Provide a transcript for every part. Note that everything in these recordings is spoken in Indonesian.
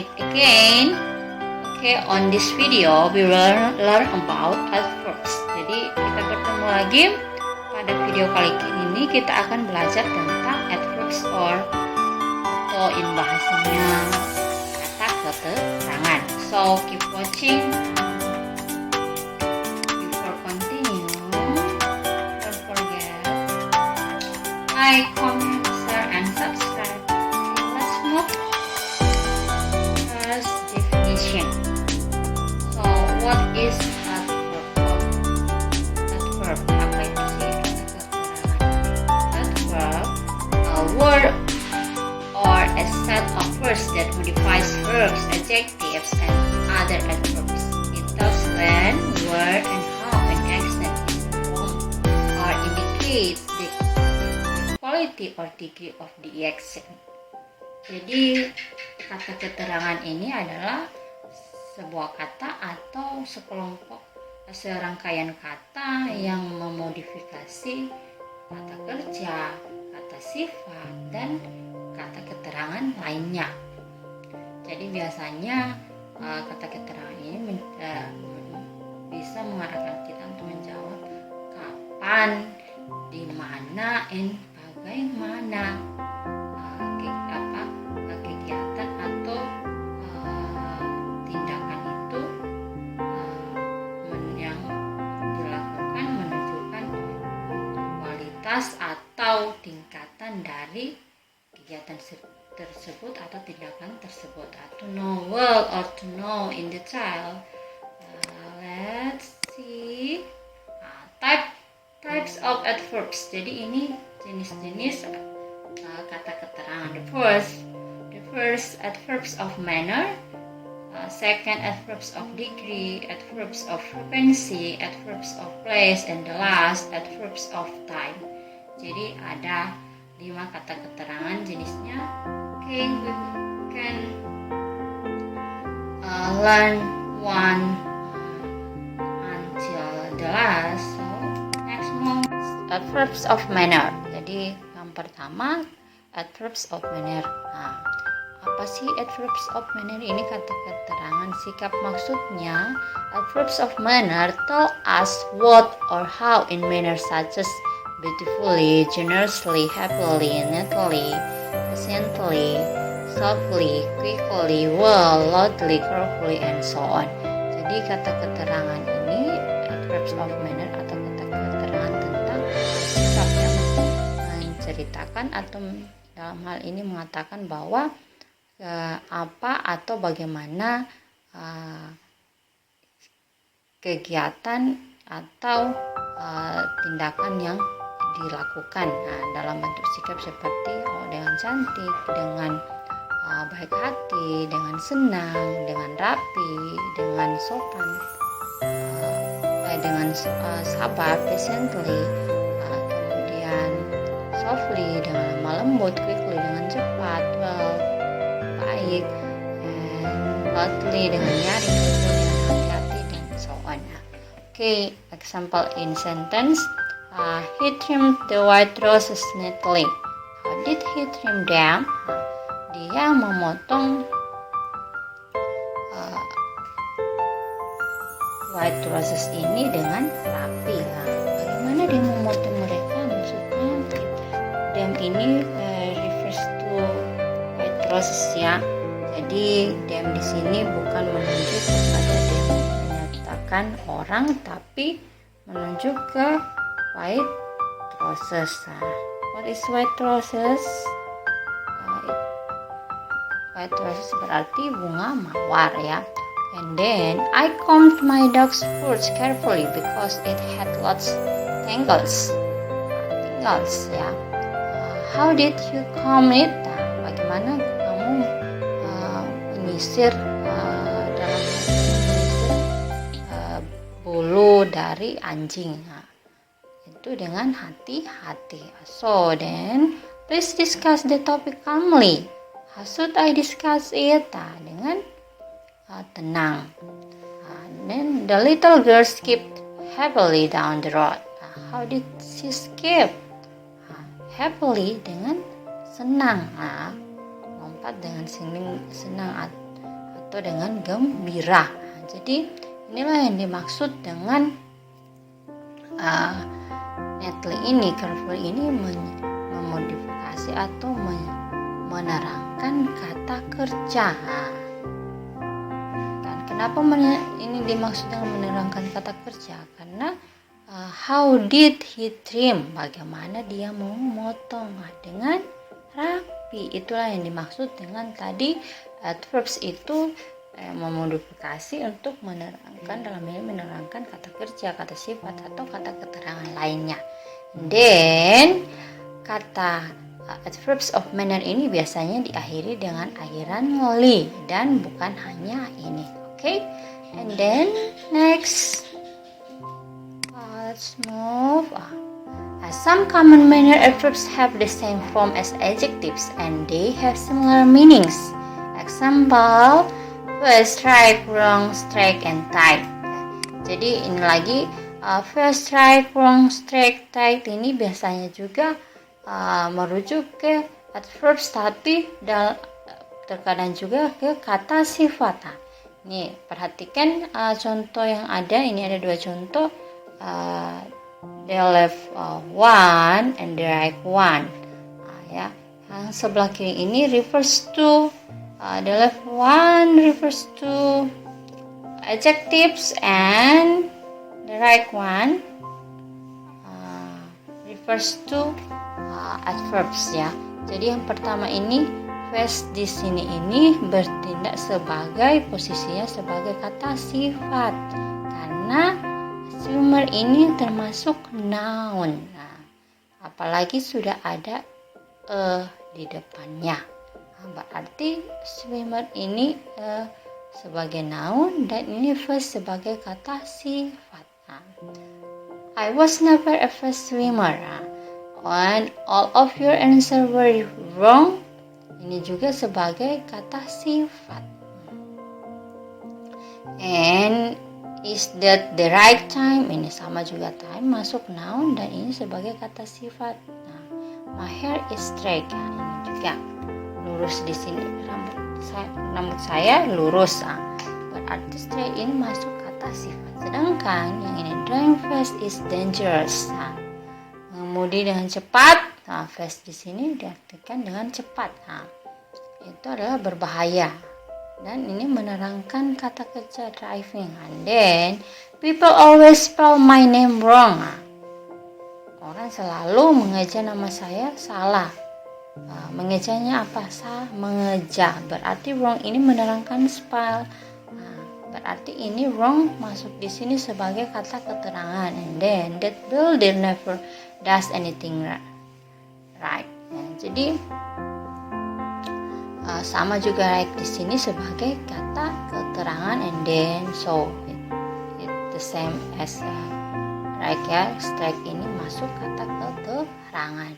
it again. Okay, on this video we will learn about adverbs. Jadi kita bertemu lagi pada video kali ini kita akan belajar tentang adverbs atau in bahasanya kata keterangan. So keep watching. Before continue, don't forget like, comment, share, and subscribe. Okay, let's move. First definition. So what is adverb? Adverb. Apa itu sih kata keterangan? Adverb, a word or a set of words that modifies verbs, adjectives, and other adverbs. It tells when, where, and how an action is performed or indicates the quality or degree of the action. Jadi kata keterangan ini adalah sebuah kata atau sekelompok serangkaian kata yang memodifikasi kata kerja, kata sifat, dan kata keterangan lainnya. Jadi biasanya kata keterangan ini bisa mengarahkan kita untuk menjawab kapan, di mana, and bagaimana kegiatan atau tindakan itu yang dilakukan menunjukkan kualitas atau tingkatan dari kegiatan tersebut atau tindakan tersebut. To know well or to know in detail. Let's see types of adverbs. Jadi ini jenis-jenis kata keterangan. The first adverbs of manner, second adverbs of degree, adverbs of frequency, adverbs of place, and the last adverbs of time. Jadi ada 5 kata keterangan jenisnya. Okay, we can learn one until the last. So next one, adverbs of manner. Jadi yang pertama adverbs of manner. Nah, apa sih adverbs of manner? Ini kata keterangan sikap. Maksudnya adverbs of manner tell us what or how in manner such as beautifully, generously, happily, neatly, patiently, softly, quickly, well, loudly, carefully, and so on. Jadi kata keterangan ini adverbs of manner atau kata keterangan tentang sikap yang menceritakan atau dalam hal ini mengatakan bahwa apa atau bagaimana kegiatan atau tindakan yang dilakukan dalam bentuk sikap seperti dengan cantik, dengan baik hati, dengan senang, dengan rapi, dengan sopan, dengan sabar, patiently, kemudian softly, dengan lemah lembut, quickly, dengan cepat, well, baik, and loudly, dengan nyaring, dengan hati-hati, dan so on. Okay, example in sentence. He trimmed the white roses neatly. How did he trim them? Dia memotong white roses ini dengan rapi. Bagaimana dia memotong mereka? Maksudnya them ini refers to white roses ya. Jadi them di sini bukan menunjuk kepada them menyatakan orang, tapi menunjuk ke white roses. What is white roses? White roses berarti bunga mawar ya. And then I combed my dog's fur carefully because it had lots tangles. Tingles ya. How did you comb it? Bagaimana kamu menyisir dalam bulu dari anjing? Itu dengan hati-hati. So then please discuss the topic calmly. How should I discuss it? Dengan tenang. Then the little girl skipped happily down the road. How did she skip? Happily dengan senang. Lompat dengan senang atau dengan gembira. Jadi inilah yang dimaksud dengan neatly ini, carefully ini memodifikasi atau menerangkan kata kerja. Kenapa ini dimaksud dengan menerangkan kata kerja? Karena how did he trim? Bagaimana dia memotong dengan rapi. Itulah yang dimaksud dengan tadi adverbs itu memodifikasi untuk menerangkan, dalam ini menerangkan kata kerja, kata sifat atau kata keterangan lainnya. Then kata adverbs of manner ini biasanya diakhiri dengan akhiran ly dan bukan hanya ini. Okay, and then next, let's move on. Some common manner adverbs have the same form as adjectives and they have similar meanings. Example, first, right, wrong, straight, and tight. Jadi ini lagi first, right, wrong, straight, tight ini biasanya juga merujuk ke adverbs tapi terkadang juga ke kata sifat. Nih perhatikan contoh yang ada. Ini ada dua contoh. The left one and the right one. Ya, yang sebelah kiri ini refers to the left one refers to adjectives and the right one refers to adverbs ya. Jadi yang pertama ini first di sini ini bertindak sebagai posisinya sebagai kata sifat karena swimmer ini termasuk noun. Nah, apalagi sudah ada di depannya. Berarti swimmer ini sebagai noun dan ini first sebagai kata sifat. I was never a first swimmer. And all of your answer were wrong. Ini juga sebagai kata sifat. And is that the right time? Ini sama juga time masuk noun dan ini sebagai kata sifat. Nah, my hair is straight. Ini juga lurus di sini, rambut saya lurus. Berarti straight ini masuk kata sifat. Sedangkan yang ini driving fast is dangerous. Mengemudi dengan cepat. Nah, fast di sini diartikan dengan cepat. Itu adalah berbahaya. Dan ini menerangkan kata kerja driving. And then people always spell my name wrong. Orang selalu mengeja nama saya salah. Mengejanya apa? Mengeja. Berarti wrong ini menerangkan spell. Berarti ini wrong masuk di sini sebagai kata keterangan. And then that builder never does anything right. Jadi sama juga right di sini sebagai kata keterangan. And then so it the same as right ya. Strike ini masuk kata keterangan.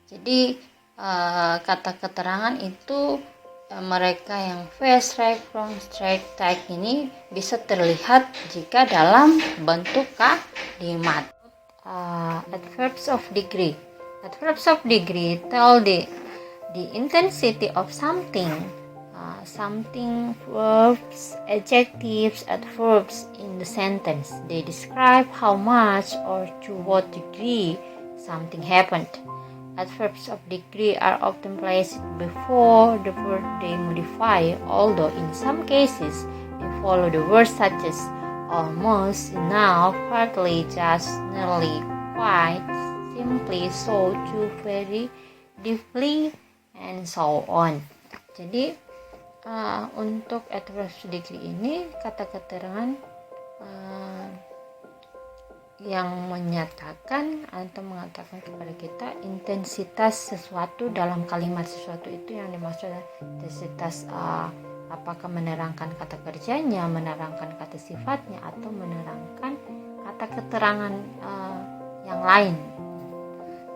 Jadi kata keterangan itu mereka yang fast, right, wrong, straight, tight ini bisa terlihat jika dalam bentuk kalimat. Adverbs of degree. Adverbs of degree tell the intensity of something. Something, verbs, adjectives, adverbs in the sentence. They describe how much or to what degree something happened. Adverbs of degree are often placed before the verb they modify, although in some cases they follow the words such as almost, enough, partly, just, nearly, quite, simply, so, to, very, deeply, and so on. Jadi untuk adverbs degree ini kata keterangan yang menyatakan atau mengatakan kepada kita intensitas sesuatu dalam kalimat sesuatu itu yang dimaksud intensitas apakah menerangkan kata kerjanya, menerangkan kata sifatnya atau menerangkan kata keterangan yang lain.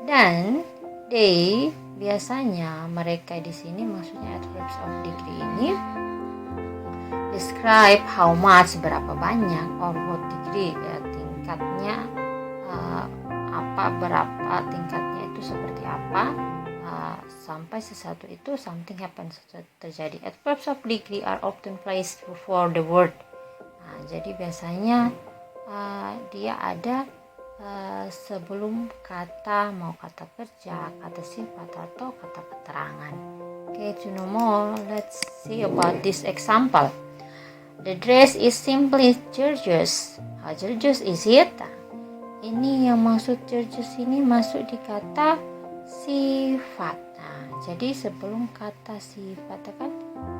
Dan they biasanya mereka di sini maksudnya adverbs of degree ini describe how much berapa banyak or what degree tingkatnya berapa tingkatnya itu seperti apa sampai sesuatu itu something happens, sesuatu terjadi. Adverbs of degree are often placed before the word. Nah, jadi biasanya dia ada sebelum kata, mau kata kerja, kata sifat, atau kata keterangan. Okay, to know more, let's see about this example. The dress is simply gorgeous. How gorgeous is it? Ini yang maksud gorgeous ini masuk di kata sifat. Nah, jadi sebelum kata sifat kan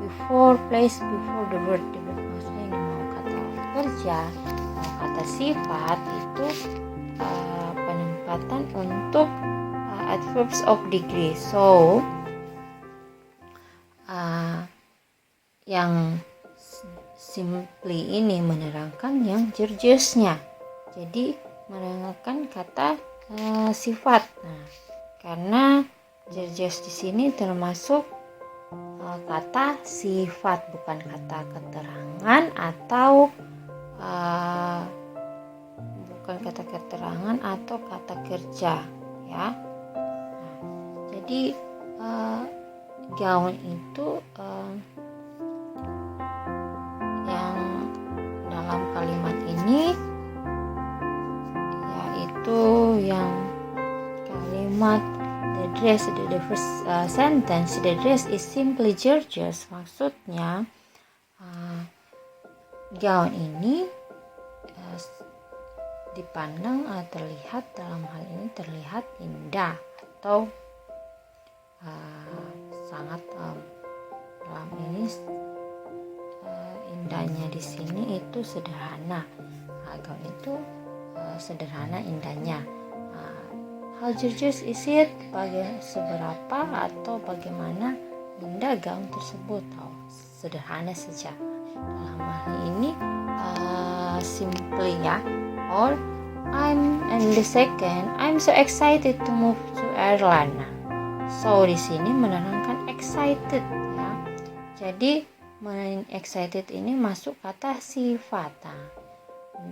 before, place before the word. Maksudnya ini mau kata kerja, mau kata sifat itu penempatan untuk adverbs of degree. So yang simply ini menerangkan yang gorgeous-nya. Jadi menerangkan kata sifat. Nah, karena gorgeous di sini termasuk kata sifat, bukan kata keterangan atau bukan kata keterangan atau kata kerja, ya. Nah, jadi gaun itu yang dalam kalimat ini yaitu yang kalimat the dress, the first sentence, the dress is simply gorgeous. Maksudnya gaun ini dipandang terlihat, dalam hal ini terlihat indah atau sangat dalam ini indahnya di sini itu sederhana. Gaun itu sederhana indahnya. How gorgeous is it? Seberapa atau bagaimana indah gaun tersebut? Sederhana saja. Dalam hal ini simply, ya. Or and the second, I'm so excited to move to Ireland. So di sini menerangkan excited, ya. Jadi excited ini masuk kata sifat.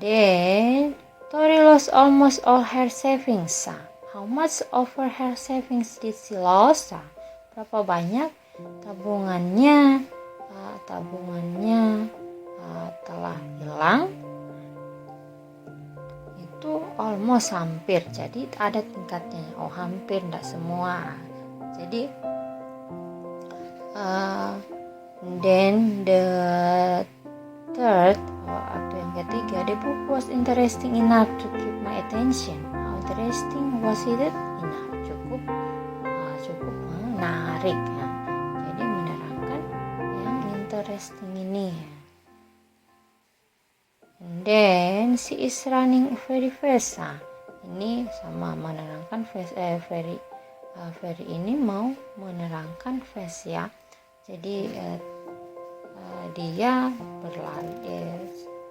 Then Tori lost almost all her savings. How much of her savings did she lose? Berapa banyak tabungannya telah hilang? Itu almost, hampir. Jadi ada tingkatnya. Hampir, tidak semua. Jadi then the third, atau yang ketiga, the book was interesting enough to keep my attention. How interesting was it? Enough, cukup menarik, ya. Jadi menerangkan yang interesting ini. And then she is running very fast. Ini sama menerangkan fast, very ini mau menerangkan fast, ya. Jadi dia berlari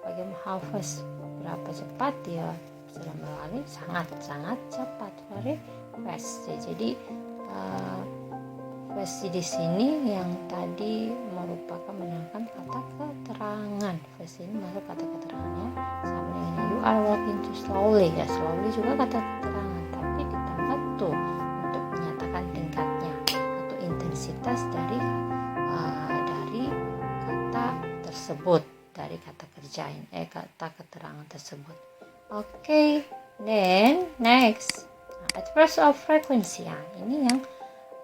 bagaimana, how fast, berapa cepat dia sedang berlari, sangat cepat, very fast. Jadi fast di sini yang tadi merupakan menerangkan kata keterangan. Fast ini masuk kata keterangannya sama dengan you are walking too slowly, ya. Slowly juga kata keterangan, tapi ditambah tuh untuk menyatakan tingkatnya atau intensitas dari kata tersebut, dari kata kerja kata keterangan tersebut. Okay, then next, adverbs of frequency. Ini yang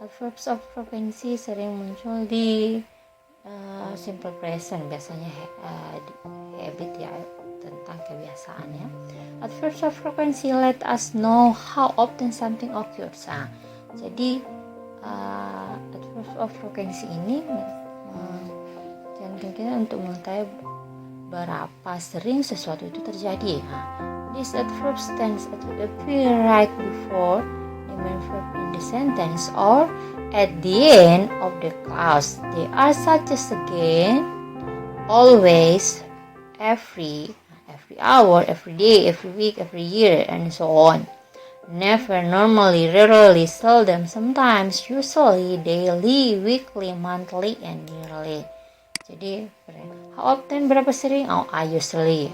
adverbs of frequency sering muncul di simple present, biasanya habit, ya, tentang kebiasaannya. Adverbs of frequency let us know how often something occurs. Jadi adverbs of frequency ini jangan kita untuk mengetahui berapa sering sesuatu itu terjadi. These adverbs tend to appear right before the main verb in the sentence or at the end of the clause. They are such as again, always, every hour, every day, every week, every year, and so on. Never, normally, rarely, seldom, sometimes, usually, daily, weekly, monthly, and yearly. Jadi how often, berapa sering? I usually,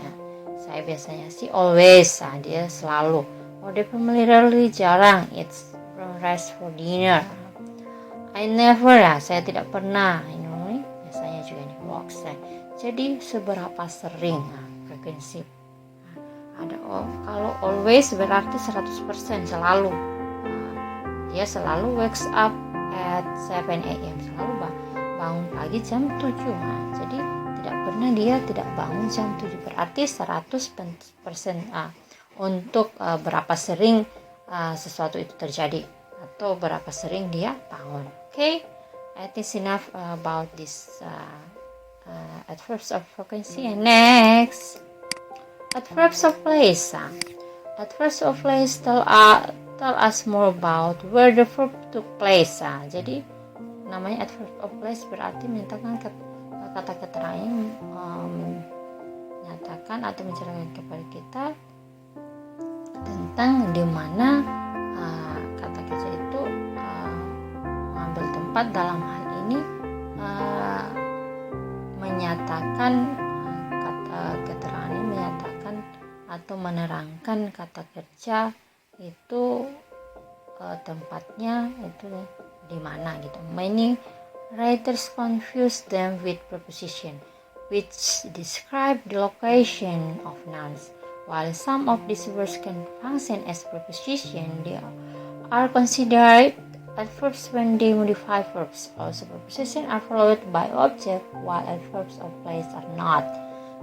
saya biasanya sih always, dia selalu. Or the family rarely, jarang. It's from rice for dinner. I never, saya tidak pernah. Biasanya juga nih walks. Jadi seberapa sering, frekuensi. Ada kalau always berarti 100% selalu. Dia selalu wakes up at 7 a.m. Selalu bangun pagi jam 7. Jadi tidak pernah dia tidak bangun jam 7. Berarti 100% untuk berapa sering sesuatu itu terjadi atau berapa sering dia bangun. Okay, I think enough about this adverbs of frequency. And next, adverbs of place. Adverbs of place tell us more about where the verb took place. Jadi namanya adverb of place berarti menyatakan kata keterangan yang menyatakan atau menceritakan kepada kita tentang di mana kata kerja itu mengambil tempat. Dalam hal ini menyatakan kata keterangan ini menyatakan atau menerangkan kata kerja itu tempatnya itu di mana gitu. Many writers confuse them with preposition which describe the location of nouns. While some of these words can function as preposition, they are considered adverbs when they modify verbs. Also, prepositions are followed by object, while adverbs of place are not.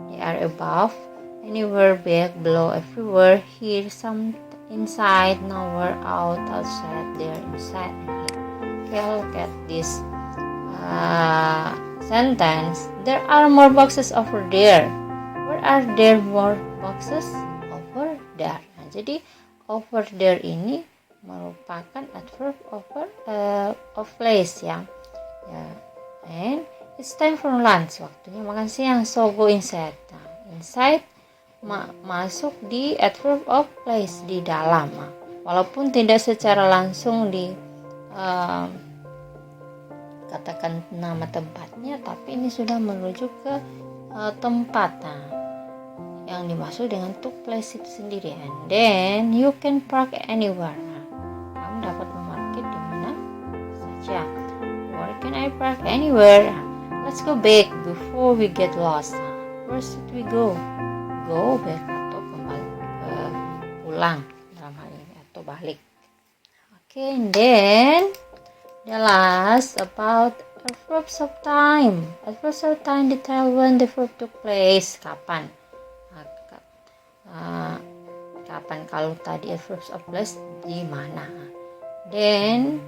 They are above, anywhere, back, below, everywhere, here, some, inside, nowhere, out, outside, there, inside, and here. Okay, look at this sentence. There are more boxes over there. Where are there more boxes? Over there. Nah, jadi over there ini merupakan adverb of place ya. And it's time for lunch. Waktunya makan siang. So go inside. Nah, inside masuk di adverb of place, di dalam. Walaupun tidak secara langsung di katakan nama tempatnya, tapi ini sudah merujuk ke tempat. Yang dimaksud dengan took place itu sendiri. And then you can park anywhere. Kamu dapat memarkir di mana saja. Where can I park? Anywhere. Let's go back before we get lost. Where should we go? Go back atau kembali pulang dalam hal ini atau balik. Okay, and then the last about adverbs of time. Adverbs of time detail when the verb took place. Kapan? Kapan kalau tadi adverbs of place di mana? Then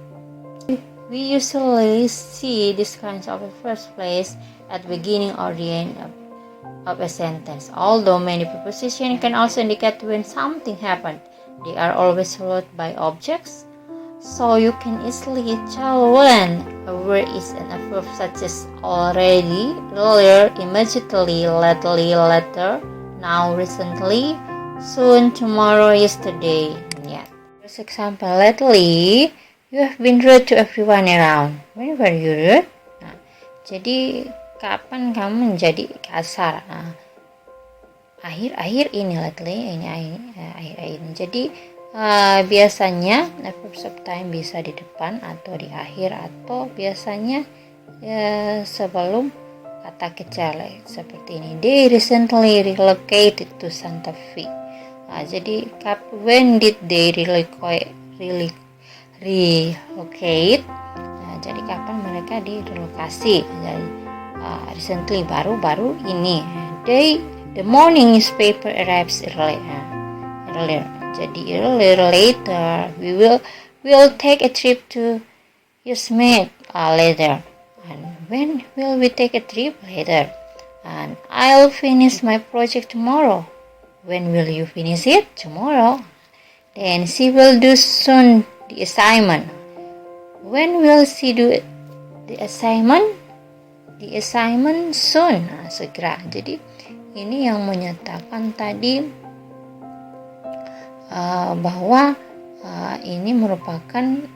we usually see these kinds of adverbs place at the beginning or the end of a sentence. Although many prepositions can also indicate when something happened, they are always followed by objects. So you can easily tell when a word is an adverb such as already, earlier, immediately, lately, later, now, recently, soon, tomorrow, yesterday, and yet. For example, lately, you have been rude to everyone around. When were you rude? Nah, jadi kapan kamu menjadi kasar? Nah, akhir-akhir ini, lately, ini akhir-akhir ini. Jadi biasanya adverbs of time bisa di depan atau di akhir atau biasanya sebelum kata kerja seperti ini. They recently relocated to Santa Fe. Jadi when did they relocate? Jadi kapan mereka direlokasi? Jadi recently baru ini. The morning newspaper arrives earlier. Jadi earlier, later, we'll take a trip to Yosemite later. And when will we take a trip? Later. And I'll finish my project tomorrow. When will you finish it? Tomorrow. Then she will do soon the assignment. When will she do the assignment? The assignment soon. Segera. Jadi ini yang menyatakan tadi bahwa ini merupakan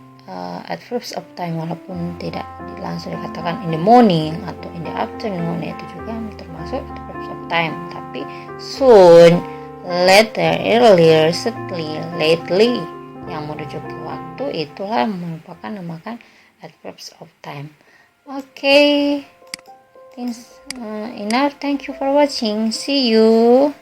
adverbs of time, walaupun tidak langsung dikatakan in the morning atau in the afternoon, itu juga termasuk adverbs of time. Tapi soon, later, earlier, recently, lately yang merujuk ke waktu itulah merupakan namakan adverbs of time. Okay, thanks enough. Thank you for watching. See you.